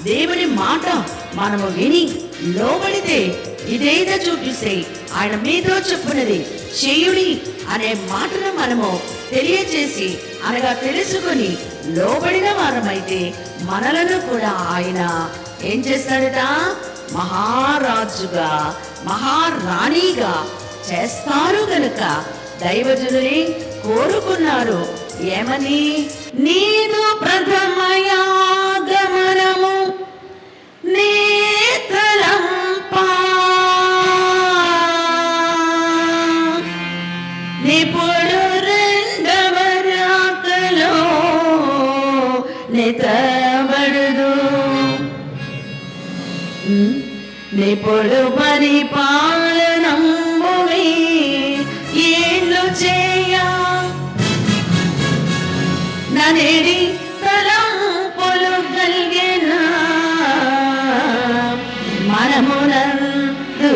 దేవుని మాట మనము విని లోబడితే ఇదేదో చూపిస్తే ఆయన మీతో చెప్పున్నది చేయుడి అనే మాటను మనము తెలియచేసి అనగా తెలుసుకొని లోబడిన వారమైతే మనలను కూడా ఆయన ఏం చేస్తాడట? మహారాజుగా మహారాణిగా చేస్తారు గనుక దైవజనుని కోరుకున్నారు. ఏమని? నీదు ప్రథమయాగమనము నేత్రలంపా నిపుడు రెండవ రాకలో నెతబడుదు నిపుడు పరిపాలనంబువి ఏళ్ళు చేయ ననేడి తలంపులు కలిగిన మనమునందు